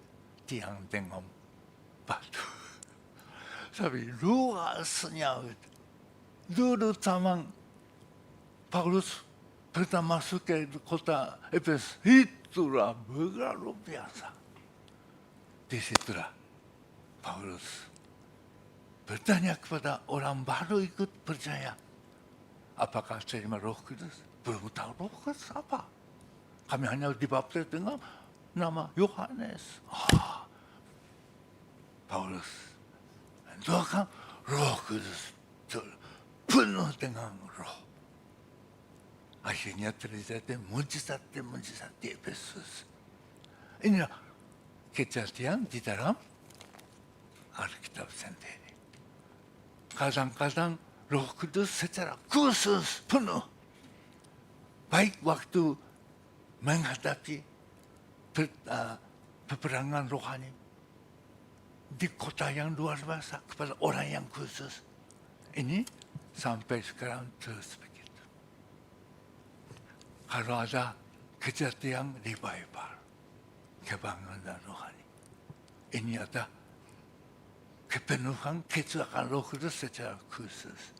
tiang dengan batu. Tapi luasnya. Dulu zaman Paulus pertama masuk ke kota Efesus, itulah luar biasa. Disitulah Paulus bertanya kepada orang baru ikut percaya, apakah terima Roh Kudus? Belum tahu Roh Kudus apa. Kami hanya dibaptis dengan nama Yohanes. Paulus mendoakan Roh Kudus penuh dengan Roh. Akhirnya terjadi mujizat di Efesus. Inilah kejadian di dalam Alkitab sendiri. Kadang-kadang Roh Kudus secara khusus penuh. Baik waktu menghadapi peperangan rohani di kota yang luar biasa kepada orang yang khusus. Ini sampai sekarang terus begitu. kalau ada kejadian revival, kebangunan rohani. Ini ada kepenuhan kecelakaan Roh Kudus secara khusus.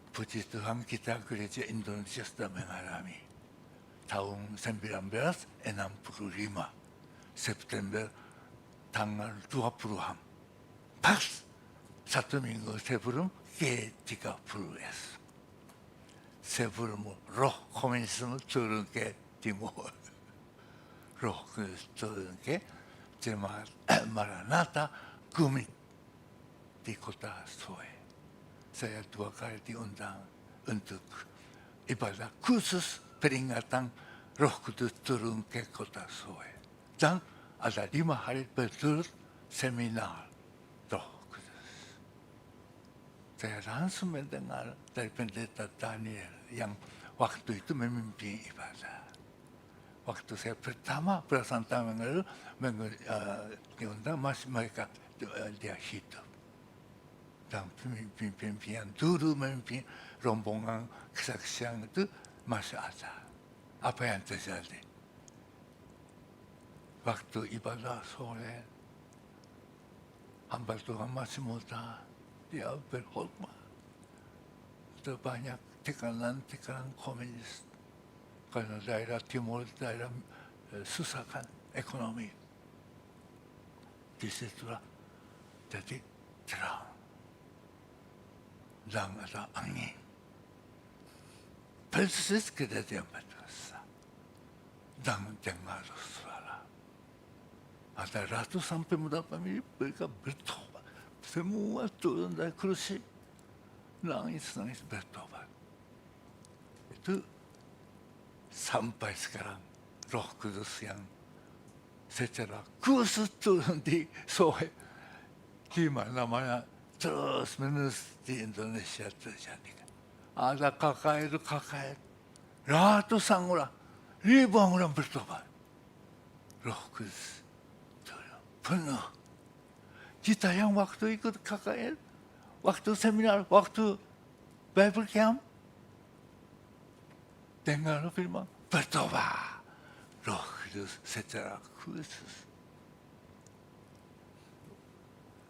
Puji Tuhan kita gereja Indonesia sudah mengalami tahun 1965 September tanggal 20-an pas satu minggu sebelum G30S sebelum roh komunisme turun ke timur, roh kudus turun ke jemaat Maranatha Gumi di kota Soe. Saya 2 kali diundang untuk ibadah khusus peringatan Roh Kudus turun ke kota Soe. Dan ada 5 hari berturut seminar Roh Kudus. Saya langsung mendengar dari pendeta Daniel yang waktu itu memimpin ibadah. Waktu saya pertama belasan tahun lalu diundang, masih mereka dia hidup. Dan pemimpin yang dulu memimpin rombongan kesaksian itu masih ada. Apa yang terjadi? Waktu ibadah sore, hamba Tuhan masih muda, dia berkhotbah. Itu banyak tekanan-tekanan komunis. Karena daerah timur, daerah susah kan ekonomi. Disitulah jadi terang. Dan ada angin. Persis kejadian berdosa. Dan dengar suara. Ada ratusan pemuda pemilih, mereka bertobat. Semua turun dari kursi. Nangis-nangis bertobat. Itu sampai sekarang Roh Kudus yang secara khusus turun di Soe. Di mana-mana terus-menerus di Indonesia terjadi. Ada kakak, ratusan orang, ribuan orang bertobat. Roh Kudus turun penuh. Kita yang waktu ikut KKR, waktu seminar, waktu Bible Camp, dengar firman, bertobat. Roh Kudus secara khusus.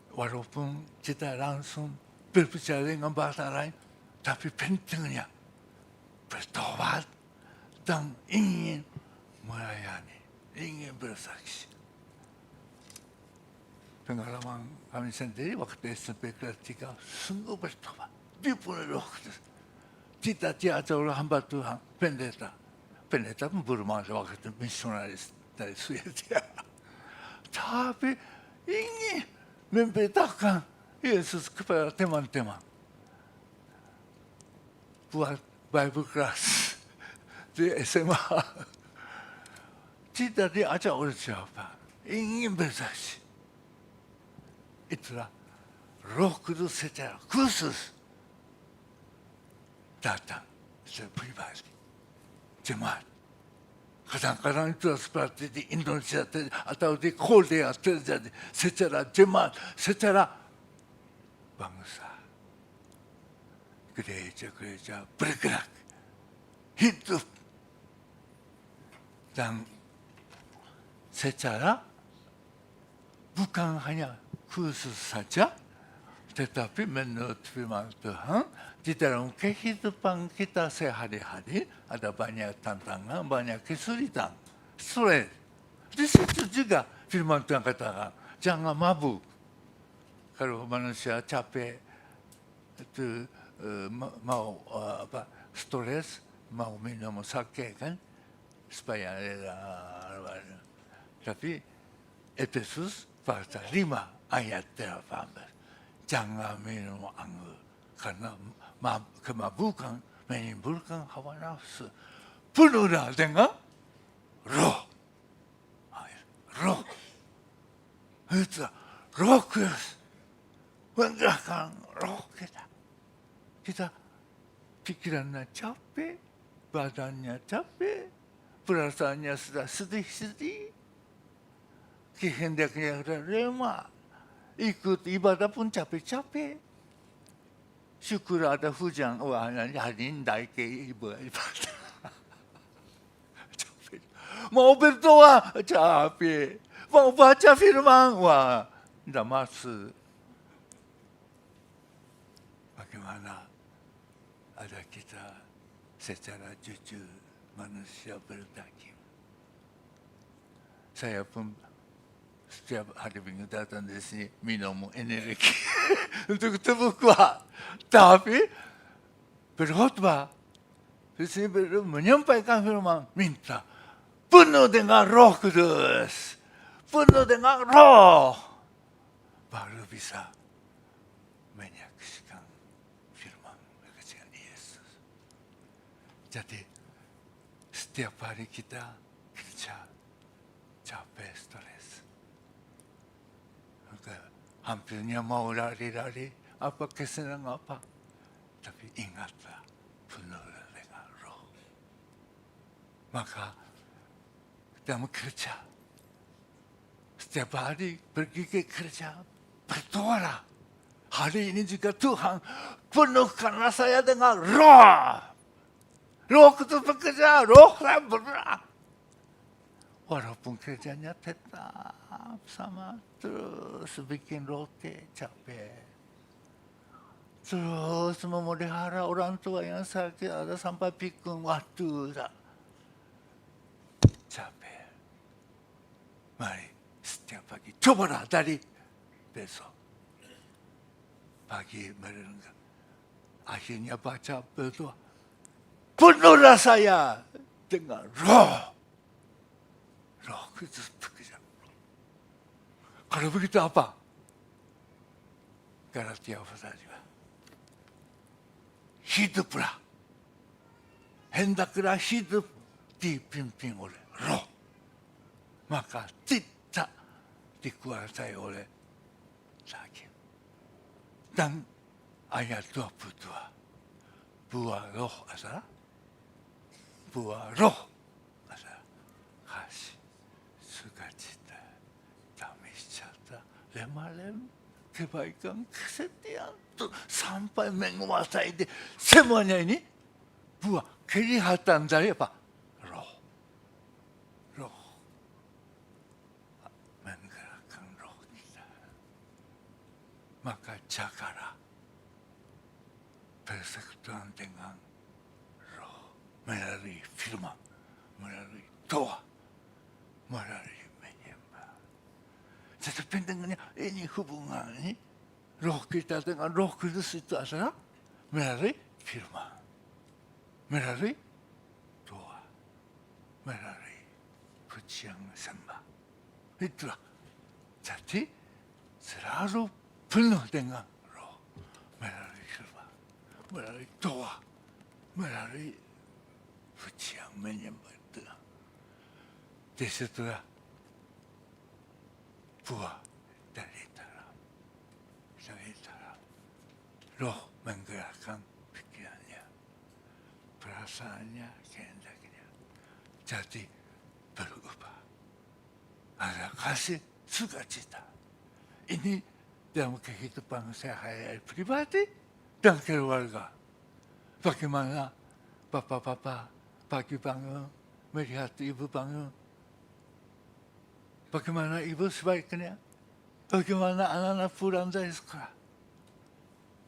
Walaupun kita langsung berbicara dengan bahasa lain, tapi pentingnya bertobat dan ingin melayani, ingin bersaksi. Pengalaman kami sendiri waktu SMP kelas 3 sungguh bertobat, dipenuhi Roh Kudus. Kita diajar oleh hamba Tuhan, pendeta. Pendeta pun bermasa waktu itu misionaris dari Swedia. Tapi ingin memberitakan Yesus kepada teman-teman. Buat Bible class di SMA. Tidak diajak oleh siapa. Ingin bersaksi. Itulah Roh Kudus secara khusus datang secara pribadi. Jemaat. Kadang-kadang itu seperti di Indonesia atau di Korea terjadi secara jemaat, secara bangsa. Gereja-gereja bergerak, hidup, dan secara bukan hanya khusus saja, tetapi menurut firman Tuhan, di dalam kehidupan kita sehari-hari ada banyak tantangan, banyak kesulitan, stres. Di situ juga firman Tuhan katakan, jangan mabuk. Kalau manusia capek, itu mau stres, mau minum sake kan, supaya tapi Efesus pasal 5 ayat 18, jangan minum anggur karena kemabukan menimbulkan hawa nafsu. Penuhlah dengan roh. Roh. Itu roh Kudus. Menggerakkan roh kita. Kita pikirannya capek, badannya capek, perasaannya sudah sedih-sedih. Kehendaknya sudah lemah. Ikut ibadah pun capek-capek. Syukur ada hujan, wah hari ini naik ke ibadah. mau berdoa capek, mau baca firman, wah, tidak masuk. Bagaimana ada kita secara jujur manusia berdaging. Saya pun setiap hari Minggu datang di sini minum energi untuk tubuh kuat. Tapi berkhotbah di sini menyampaikan firman, minta penuh dengan Roh Kudus, penuh dengan Roh, baru bisa menyaksikan firman menyaksikan Yesus. Jadi setiap hari kita kerja capek, stres. Hampirnya mau lari-lari, apa kesenangan apa. Tapi ingatlah, penuh dengan Roh. Maka dalam kerja, setiap hari pergi ke kerja, berdoalah. Hari ini juga Tuhan penuhkanlah saya dengan Roh. Roh itu bekerja, Roh saya bergerak. Walaupun kerjanya tetap sama, terus bikin roti capek. Terus memelihara orang tua yang sakit, ada sampai pikun waktu. Capek. Mari setiap pagi, cobalah dari besok. Pagi merenung. Akhirnya baca berdoa. Penuhlah saya dengan Roh. Roh Kudus bekerja. Kalau begitu apa? Galatia pasal 2. Hiduplah. Hendaklah hidup dipimpin oleh Roh. Maka tidak dikuasai oleh daging. Dan ayat 22. Buah Roh adalah kasih, sukacita, damai sejahtera, lemah lembut, kebaikan, kesetiaan, sampai menguasai semuanya ini buah kelihatan dari apa? Roh. Menggerakkan roh kita. Maka jagalah persekutuan dengan Roh melalui firman, melalui doa, melalui menyembah. Jadi pentingnya ini hubungan ini Roh kita dengan Roh Kudus itu adalah melalui firman, melalui doa, melalui pujian sembah. Itulah. Jadi selalu penuh dengan Roh, melalui firman, melalui doa, melalui pujian menyembah Tuhan. Disitulah buah dari dalam. Roh menggerakkan pikirannya, perasaannya, kehendaknya. Jadi berubah. Ada kasih, sukacita. Ini dalam kehidupan sehari-hari pribadi dan keluarga. Bagaimana papa pagi bangun, melihat ibu bangun. Bagaimana ibu sebaiknya? Bagaimana anak-anak pulang dari sekolah?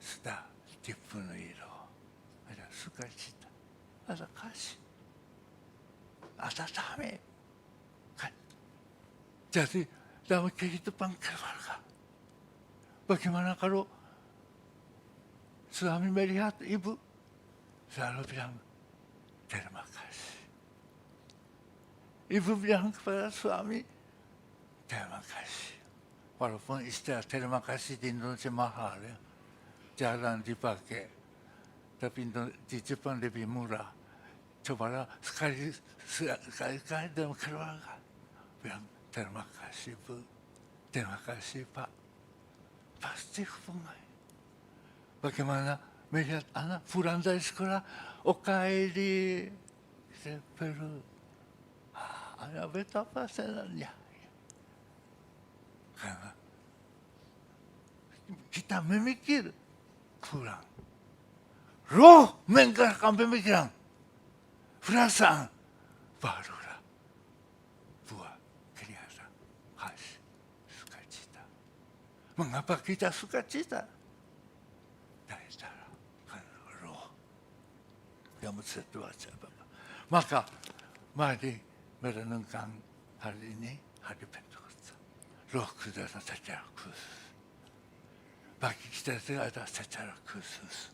Sudah dipenuhi Roh. Ada sukacita, ada kasih, ada damai. Jadi dalam kehidupan keluarga, bagaimana kalau suami melihat ibu, selalu bilang, terima kasih. Ibu bilang kepada suami, terima kasih. Walaupun istilah terima kasih di Indonesia mahal ya. Jarang dipakai. Tapi di Jepang lebih murah. Cobalah sekali dalam keluarga. Bilang, terima kasih Bu. Terima kasih Pak. Pasti hubungan. Bagaimana melihat anak pulang dari sekolah, okaeri, perlu. Anak betapa senangnya. Karena kita memikir pulang. Roh menggerakkan pemikiran, perasaan, barulah Mengapa kita sukacita? Dari cara roh yang bersetuaja Bapa. Maka mari merenungkan hari ini, hari Pentakosta. Roh Kudus secara khusus. Bagi kita ada secara khusus.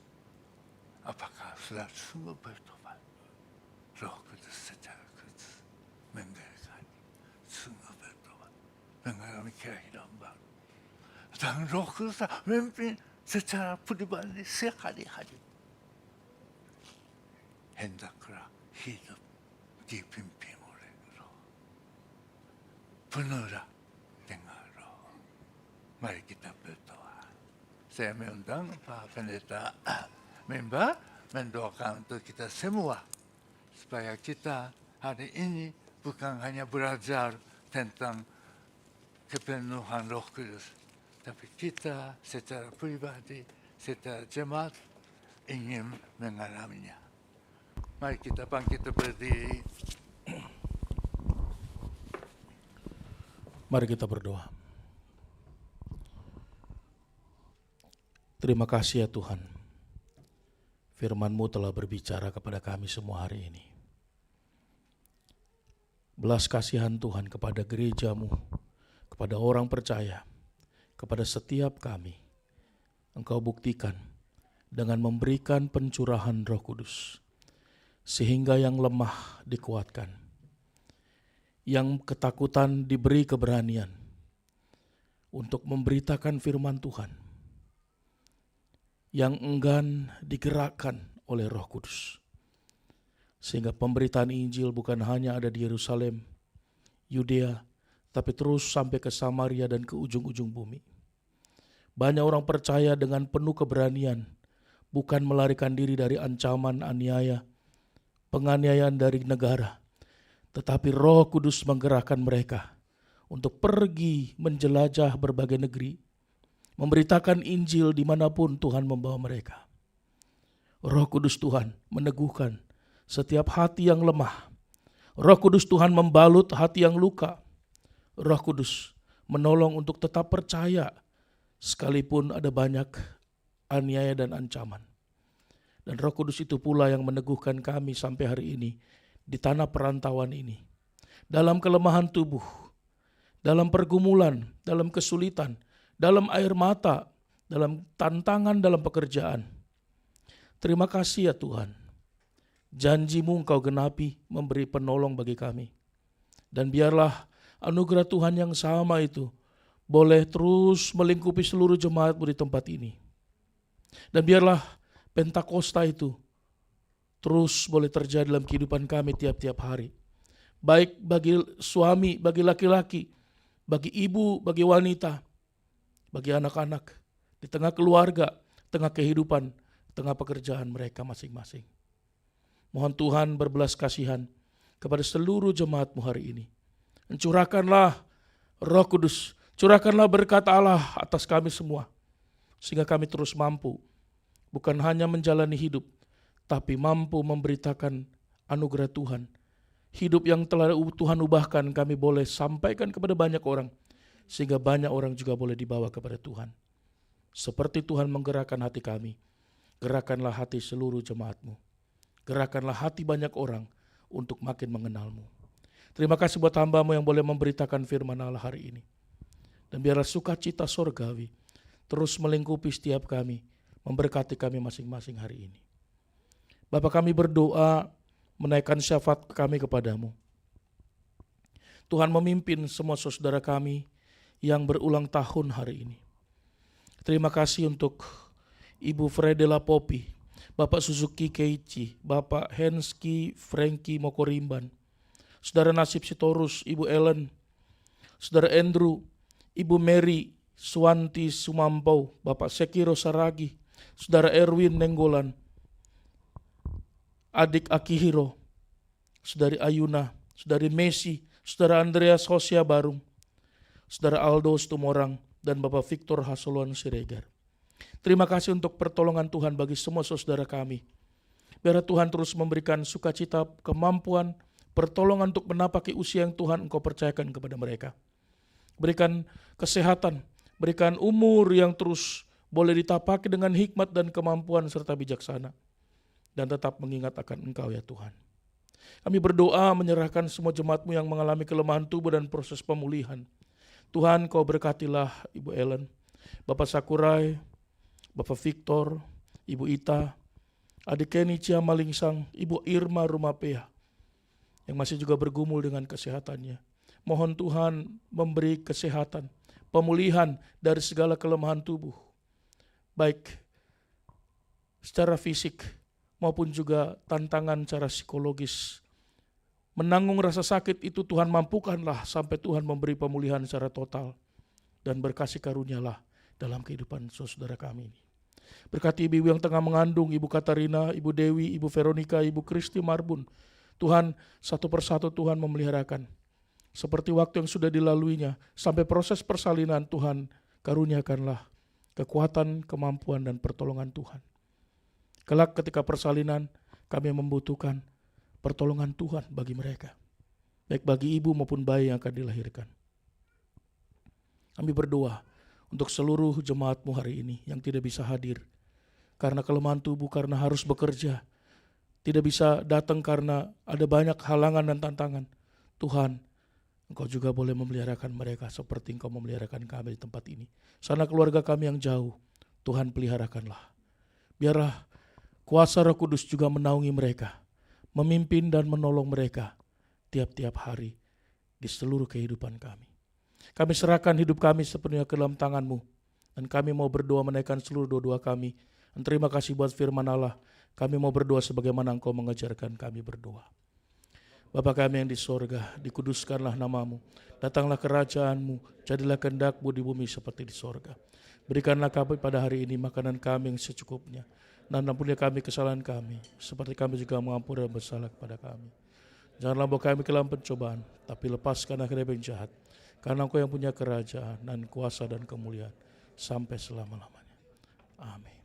Apakah sudah sungguh bertobat? Roh Kudus secara khusus menggerakkan sungguh bertobat, mengalami kelahiran baru. Dan Roh Kudus memimpin secara pribadi sehari-hari. Hendaklah hidup dipimpin oleh Roh. Penuhlah dengan Roh. Mari kita berdoa. Saya mengundang Pak Pendeta member mendoakan untuk kita semua supaya kita hari ini bukan hanya belajar tentang kepenuhan Roh Kudus, tapi kita secara pribadi, secara jemaat ingin mengalaminya. Mari kita bangkit berdiri. Mari kita berdoa. Terima kasih ya Tuhan. Firman-Mu telah berbicara kepada kami semua hari ini. Belas kasihan Tuhan kepada gereja-Mu, kepada orang percaya, kepada setiap kami. Engkau buktikan dengan memberikan pencurahan Roh Kudus, sehingga yang lemah dikuatkan, yang ketakutan diberi keberanian untuk memberitakan firman Tuhan, yang enggan digerakkan oleh Roh Kudus. Sehingga pemberitaan Injil bukan hanya ada di Yerusalem, Yudea, tapi terus sampai ke Samaria dan ke ujung-ujung bumi. Banyak orang percaya dengan penuh keberanian, bukan melarikan diri dari ancaman aniaya, penganiayaan dari negara, tetapi Roh Kudus menggerakkan mereka untuk pergi menjelajah berbagai negeri, memberitakan Injil dimanapun Tuhan membawa mereka. Roh Kudus Tuhan meneguhkan setiap hati yang lemah. Roh Kudus Tuhan membalut hati yang luka. Roh Kudus menolong untuk tetap percaya sekalipun ada banyak aniaya dan ancaman. Dan Roh Kudus itu pula yang meneguhkan kami sampai hari ini di tanah perantauan ini. Dalam kelemahan tubuh, dalam pergumulan, dalam kesulitan, dalam air mata, dalam tantangan dalam pekerjaan. Terima kasih ya Tuhan. Janji-Mu Engkau genapi memberi penolong bagi kami. Dan biarlah anugerah Tuhan yang sama itu boleh terus melingkupi seluruh jemaat-Mu di tempat ini. Dan biarlah Pentakosta itu terus boleh terjadi dalam kehidupan kami tiap-tiap hari. Baik bagi suami, bagi laki-laki, bagi ibu, bagi wanita, bagi anak-anak, di tengah keluarga, tengah kehidupan, tengah pekerjaan mereka masing-masing. Mohon Tuhan berbelas kasihan kepada seluruh jemaat-Mu hari ini. Curahkanlah Roh Kudus, curahkanlah berkat Allah atas kami semua, sehingga kami terus mampu, bukan hanya menjalani hidup, tapi mampu memberitakan anugerah Tuhan. Hidup yang telah Tuhan ubahkan kami boleh sampaikan kepada banyak orang, sehingga banyak orang juga boleh dibawa kepada Tuhan. Seperti Tuhan menggerakkan hati kami, gerakkanlah hati seluruh jemaat-Mu. Gerakkanlah hati banyak orang untuk makin mengenal-Mu. Terima kasih buat hamba-Mu yang boleh memberitakan firman Allah hari ini. Dan biarlah sukacita sorgawi terus melingkupi setiap kami, memberkati kami masing-masing hari ini. Bapa, kami berdoa menaikkan syafaat kami kepadamu. Tuhan memimpin semua saudara kami yang berulang tahun hari ini. Terima kasih untuk Ibu Fredela Popi, Bapak Suzuki Keiichi, Bapak Henski Franky Mokorimban, Saudara Nasib Sitorus, Ibu Ellen, Saudara Andrew, Ibu Mary Suwanti Sumampau, Bapak Sekiro Saragi, Saudara Erwin Nenggolan, Adik Akihiro, Saudari Ayuna, Saudari Messi, Saudara Andreas Hosea Barung, Saudara Aldo Stumorang, dan Bapak Victor Hasoluan Siregar. Terima kasih untuk pertolongan Tuhan bagi semua saudara kami. Biar Tuhan terus memberikan sukacita, kemampuan, pertolongan untuk menapaki usia yang Tuhan Engkau percayakan kepada mereka. Berikan kesehatan, Berikan umur yang terus boleh ditapaki dengan hikmat dan kemampuan serta bijaksana. Dan tetap mengingat akan Engkau ya Tuhan. Kami berdoa menyerahkan semua jemaat-Mu yang mengalami kelemahan tubuh dan proses pemulihan. Tuhan, Kau berkatilah Ibu Ellen, Bapak Sakurai, Bapak Victor, Ibu Ita, Adik Kenny Ciamalingsang, Ibu Irma Rumapea, yang masih juga bergumul dengan kesehatannya. Mohon Tuhan memberi kesehatan, pemulihan dari segala kelemahan tubuh, baik secara fisik maupun juga tantangan secara psikologis. Menanggung rasa sakit itu Tuhan mampukanlah sampai Tuhan memberi pemulihan secara total. Dan berkasih karunialah dalam kehidupan saudara kami ini. Berkati ibu yang tengah mengandung, Ibu Katarina, Ibu Dewi, Ibu Veronica, Ibu Kristi Marbun. Tuhan, satu persatu Tuhan memeliharakan. Seperti waktu yang sudah dilaluinya, sampai proses persalinan Tuhan, karuniakanlah kekuatan, kemampuan, dan pertolongan Tuhan. Kelak ketika persalinan, kami membutuhkan pertolongan Tuhan bagi mereka, baik bagi ibu maupun bayi yang akan dilahirkan. Kami berdoa untuk seluruh jemaat-Mu hari ini yang tidak bisa hadir karena kelemahan tubuh, karena harus bekerja, tidak bisa datang karena ada banyak halangan dan tantangan. Tuhan, Engkau juga boleh memeliharakan mereka seperti Engkau memeliharakan kami di tempat ini. Sana keluarga kami yang jauh, Tuhan peliharakanlah. Biarlah kuasa Roh Kudus juga menaungi mereka, memimpin dan menolong mereka tiap-tiap hari di seluruh kehidupan kami. Kami serahkan hidup kami sepenuhnya ke dalam tangan-Mu, dan kami mau berdoa menaikkan seluruh doa-doa kami. Dan terima kasih buat firman Allah. Kami mau berdoa sebagaimana Engkau mengajarkan kami berdoa. Bapa kami yang di sorga, dikuduskanlah nama-Mu. Datanglah kerajaan-Mu, jadilah kehendak-Mu di bumi seperti di sorga. Berikanlah kami pada hari ini makanan kami yang secukupnya. Dan ampunilah kami kesalahan kami, seperti kami juga mengampuni yang bersalah kepada kami. Janganlah bawa kami ke dalam pencobaan, tapi lepaskan dari yang jahat. Karena Engkau yang punya kerajaan dan kuasa dan kemuliaan sampai selama-lamanya. Amin.